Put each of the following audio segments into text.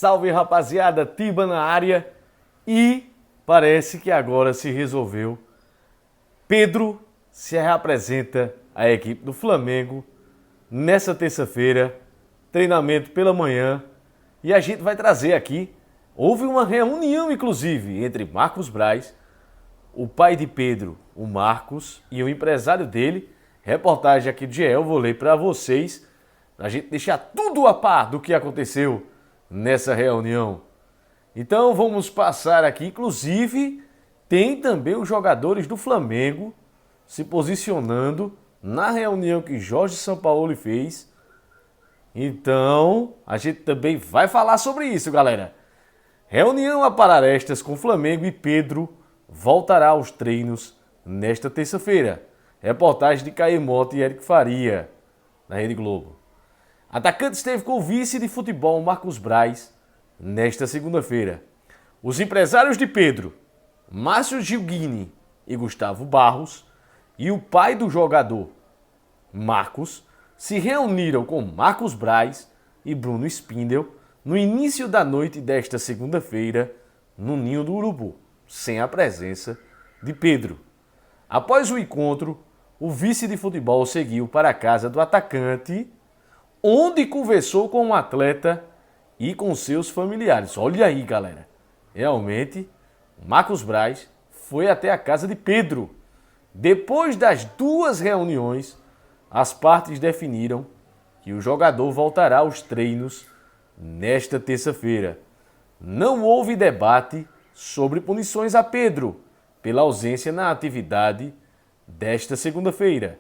salve rapaziada, Tiba na área e parece que agora se resolveu. Pedro se reapresenta à equipe do Flamengo nessa terça-feira, treinamento pela manhã e a gente vai trazer aqui, houve uma reunião inclusive entre Marcos Braz, o pai de Pedro, o Marcos e o empresário dele, reportagem aqui do GE, eu vou ler para vocês, a gente deixar tudo a par do que aconteceu nessa reunião. Então vamos passar aqui, inclusive tem também os jogadores do Flamengo se posicionando na reunião que Jorge Sampaoli fez. Então a gente também vai falar sobre isso, galera. Reunião a pararestas com Flamengo e Pedro voltará aos treinos nesta terça-feira. Reportagem de Caê Mota e Eric Faria, na Rede Globo. Atacante esteve com o vice de futebol Marcos Braz nesta segunda-feira. Os empresários de Pedro, Márcio Gilguini e Gustavo Barros, e o pai do jogador, Marcos, se reuniram com Marcos Braz e Bruno Spindel no início da noite desta segunda-feira no Ninho do Urubu, sem a presença de Pedro. Após o encontro, o vice de futebol seguiu para a casa do atacante, onde conversou com o atleta e com seus familiares. Olha aí, galera. Realmente, Marcos Braz foi até a casa de Pedro. Depois das duas reuniões, as partes definiram que o jogador voltará aos treinos nesta terça-feira. Não houve debate sobre punições a Pedro pela ausência na atividade desta segunda-feira.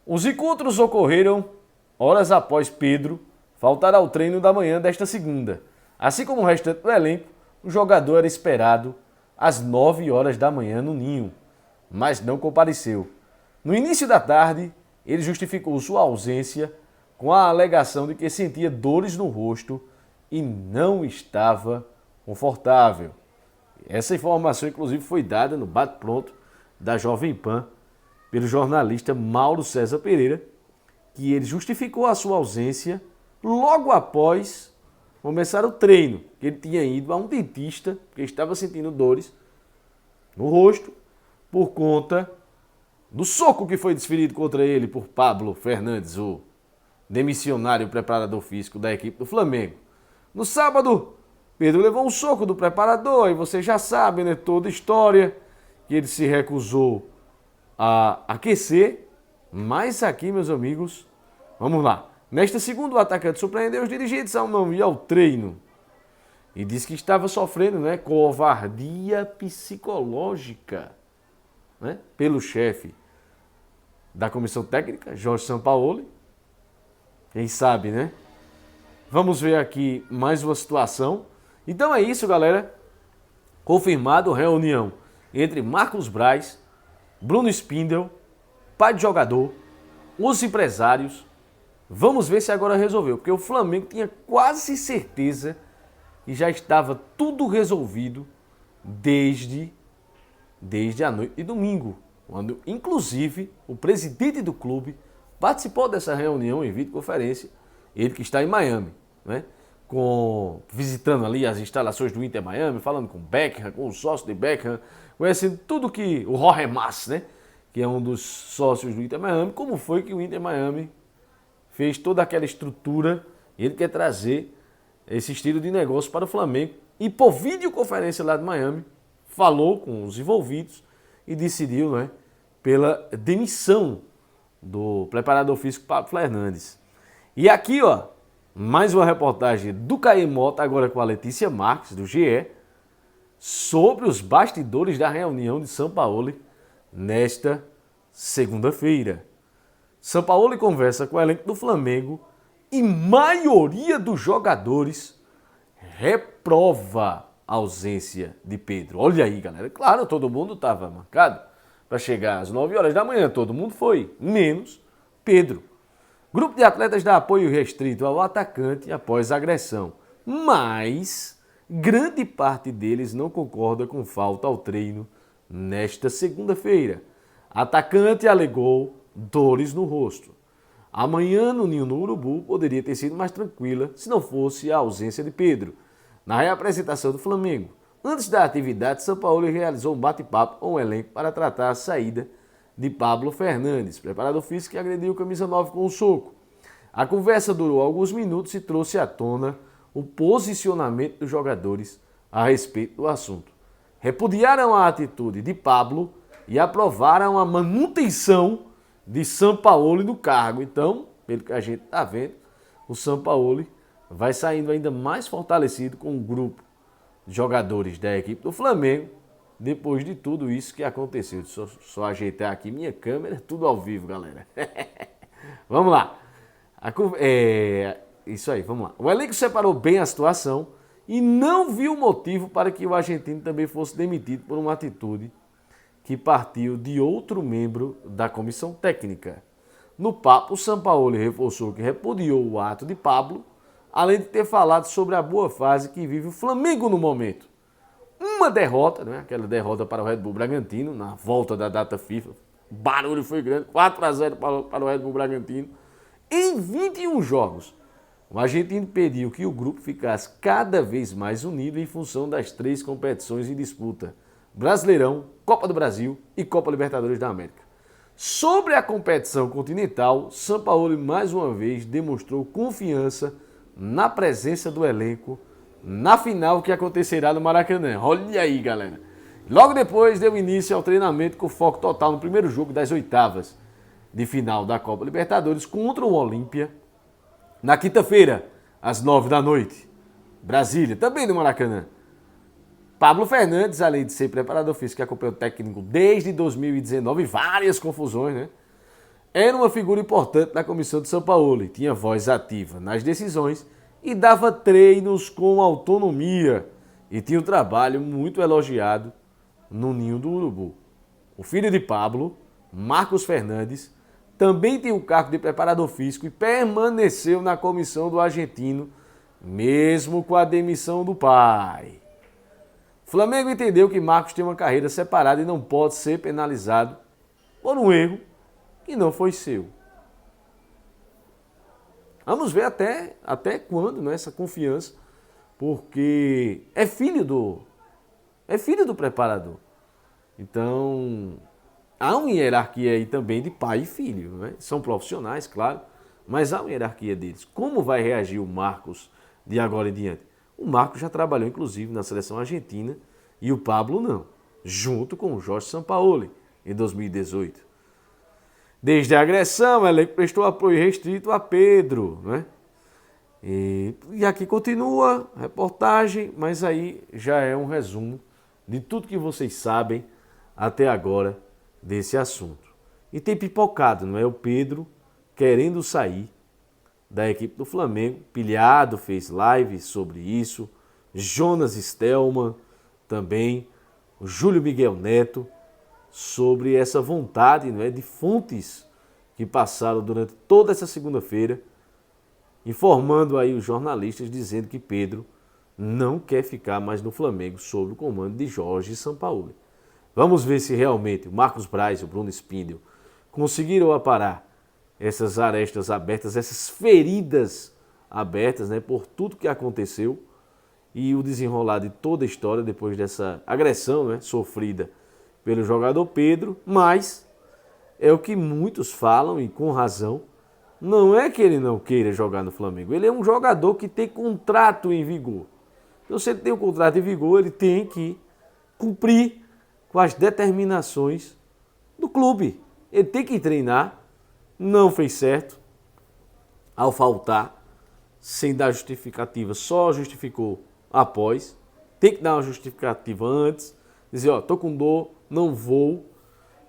Os encontros ocorreram horas após Pedro faltar ao treino da manhã desta segunda. Assim como o restante do elenco, o jogador era esperado às 9 horas da manhã no Ninho, mas não compareceu. No início da tarde, ele justificou sua ausência com a alegação de que sentia dores no rosto e não estava confortável. Essa informação, inclusive, foi dada no bate-pronto da Jovem Pan pelo jornalista Mauro César Pereira, que ele justificou a sua ausência logo após começar o treino, que ele tinha ido a um dentista, porque estava sentindo dores no rosto por conta do soco que foi desferido contra ele por Pablo Fernandes, o demissionário preparador físico da equipe do Flamengo. No sábado, Pedro levou um soco do preparador, e você já sabe, né, toda a história, que ele se recusou a aquecer. Mas aqui, meus amigos, vamos lá. Nesta segunda, o atacante surpreendeu os dirigentes ao não ir ao treino e disse que estava sofrendo, né, covardia psicológica, né, pelo chefe da comissão técnica, Jorge Sampaoli. Quem sabe, né? Vamos ver aqui mais uma situação. Então é isso, galera. Confirmado reunião entre Marcos Braz, Bruno Spindel, pai de jogador, os empresários. Vamos ver se agora resolveu, porque o Flamengo tinha quase certeza que já estava tudo resolvido desde a noite de domingo, quando inclusive o presidente do clube participou dessa reunião em videoconferência, ele que está em Miami, né? Visitando ali as instalações do Inter Miami, falando com Beckham, com o sócio de Beckham, conhecendo tudo que o Jorge Mas, né, que é um dos sócios do Inter Miami, como foi que o Inter Miami fez toda aquela estrutura, ele quer trazer esse estilo de negócio para o Flamengo. E por videoconferência lá de Miami, falou com os envolvidos e decidiu, né, pela demissão do preparador físico Pablo Fernandes. E aqui, ó, mais uma reportagem do Caê Mota, agora com a Letícia Marques, do GE, sobre os bastidores da reunião de Sampaoli nesta segunda-feira. Sampaoli conversa com o elenco do Flamengo e maioria dos jogadores reprova a ausência de Pedro. Olha aí, galera. Claro, todo mundo estava marcado para chegar às 9 horas da manhã. Todo mundo foi, menos Pedro. Grupo de atletas dá apoio restrito ao atacante após a agressão, mas grande parte deles não concorda com falta ao treino nesta segunda-feira. Atacante alegou dores no rosto. Amanhã no Ninho do Urubu poderia ter sido mais tranquila se não fosse a ausência de Pedro. Na reapresentação do Flamengo, antes da atividade, Sampaoli realizou um bate-papo com o elenco para tratar a saída de Pablo Fernandes, preparador físico que agrediu o camisa 9 com um soco. A conversa durou alguns minutos e trouxe à tona o posicionamento dos jogadores a respeito do assunto. Repudiaram a atitude de Pablo e aprovaram a manutenção de Sampaoli no cargo. Então, pelo que a gente está vendo, o Sampaoli vai saindo ainda mais fortalecido com o grupo de jogadores da equipe do Flamengo, depois de tudo isso que aconteceu. Só ajeitar aqui minha câmera, tudo ao vivo, galera. Vamos lá. Isso aí, vamos lá. O elenco separou bem a situação e não viu motivo para que o argentino também fosse demitido por uma atitude que partiu de outro membro da comissão técnica. No papo, o Sampaoli reforçou que repudiou o ato de Pablo, além de ter falado sobre a boa fase que vive o Flamengo no momento. Uma derrota, né? Aquela derrota para o Red Bull Bragantino, na volta da data FIFA. O barulho foi grande, 4-0 para o Red Bull Bragantino. Em 21 jogos, o argentino pediu que o grupo ficasse cada vez mais unido em função das 3 competições em disputa: Brasileirão, Copa do Brasil e Copa Libertadores da América. Sobre a competição continental, Sampaoli mais uma vez demonstrou confiança na presença do elenco na final que acontecerá no Maracanã. Olha aí, galera. Logo depois deu início ao treinamento com foco total no primeiro jogo das oitavas de final da Copa Libertadores contra o Olímpia, na quinta-feira, às 9 da noite. Brasília, também no Maracanã. Pablo Fernandes, além de ser preparador físico que acompanhou o técnico desde 2019, várias confusões, né? Era uma figura importante na comissão de Sampaoli, tinha voz ativa nas decisões e dava treinos com autonomia e tinha um trabalho muito elogiado no Ninho do Urubu. O filho de Pablo, Marcos Fernandes, também tem o cargo de preparador físico e permaneceu na comissão do argentino, mesmo com a demissão do pai. O Flamengo entendeu que Marcos tem uma carreira separada e não pode ser penalizado por um erro que não foi seu. Vamos ver até quando, né, essa confiança, porque é filho do preparador. Então, há uma hierarquia aí também de pai e filho, né? São profissionais, claro, mas há uma hierarquia deles. Como vai reagir o Marcos de agora em diante? O Marcos já trabalhou, inclusive, na seleção argentina e o Pablo não, junto com o Jorge Sampaoli, em 2018. Desde a agressão, ele prestou apoio restrito a Pedro, né? E aqui continua a reportagem, mas aí já é um resumo de tudo que vocês sabem até agora desse assunto. E tem pipocado, não é? O Pedro querendo sair da equipe do Flamengo, pilhado, fez live sobre isso, Jonas Stelman também, o Júlio Miguel Neto, sobre essa vontade, não é, de fontes que passaram durante toda essa segunda-feira, informando aí os jornalistas, dizendo que Pedro não quer ficar mais no Flamengo sob o comando de Jorge Sampaoli. Vamos ver se realmente o Marcos Braz e o Bruno Spindel conseguiram aparar essas arestas abertas, essas feridas abertas, né, por tudo que aconteceu e o desenrolar de toda a história depois dessa agressão, né, sofrida pelo jogador Pedro. Mas é o que muitos falam, e com razão, não é que ele não queira jogar no Flamengo, ele é um jogador que tem contrato em vigor. Então, se ele tem um contrato em vigor, ele tem que cumprir com as determinações do clube. Ele tem que treinar, não fez certo ao faltar, sem dar justificativa, só justificou após. Tem que dar uma justificativa antes, dizer, ó, tô com dor, não vou.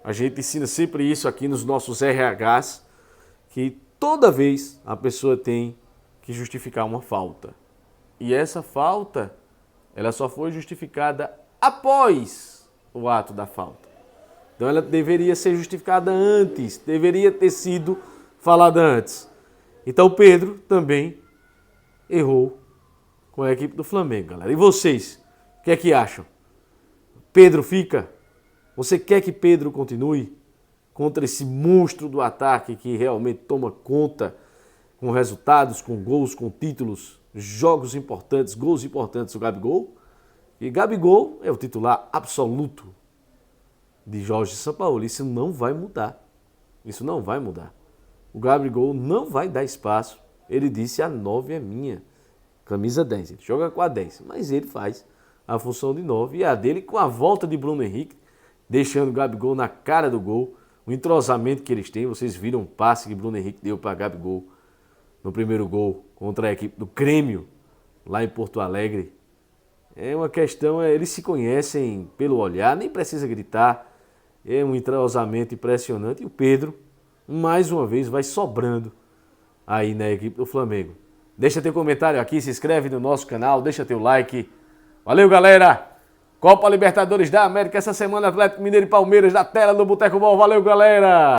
A gente ensina sempre isso aqui nos nossos RHs, que toda vez a pessoa tem que justificar uma falta. E essa falta, ela só foi justificada após o ato da falta. Então ela deveria ser justificada antes, deveria ter sido falada antes. Então Pedro também errou com a equipe do Flamengo, galera. E vocês, o que é que acham? Pedro fica? Você quer que Pedro continue contra esse monstro do ataque que realmente toma conta com resultados, com gols, com títulos, jogos importantes, gols importantes, o Gabigol. E Gabigol é o titular absoluto de Jorge Sampaoli. Isso não vai mudar. Isso não vai mudar. O Gabigol não vai dar espaço. Ele disse: a 9 é minha. Camisa 10. Ele joga com a 10. Mas ele faz a função de 9. E a dele com a volta de Bruno Henrique, deixando o Gabigol na cara do gol. O entrosamento que eles têm. Vocês viram o passe que Bruno Henrique deu para Gabigol no primeiro gol contra a equipe do Grêmio, lá em Porto Alegre. É uma questão, eles se conhecem pelo olhar, nem precisa gritar. É um entrosamento impressionante. E o Pedro, mais uma vez, vai sobrando aí na equipe do Flamengo. Deixa teu comentário aqui, se inscreve no nosso canal, deixa teu like. Valeu, galera! Copa Libertadores da América essa semana, Atlético Mineiro e Palmeiras na tela do Boteco Ball. Valeu, galera!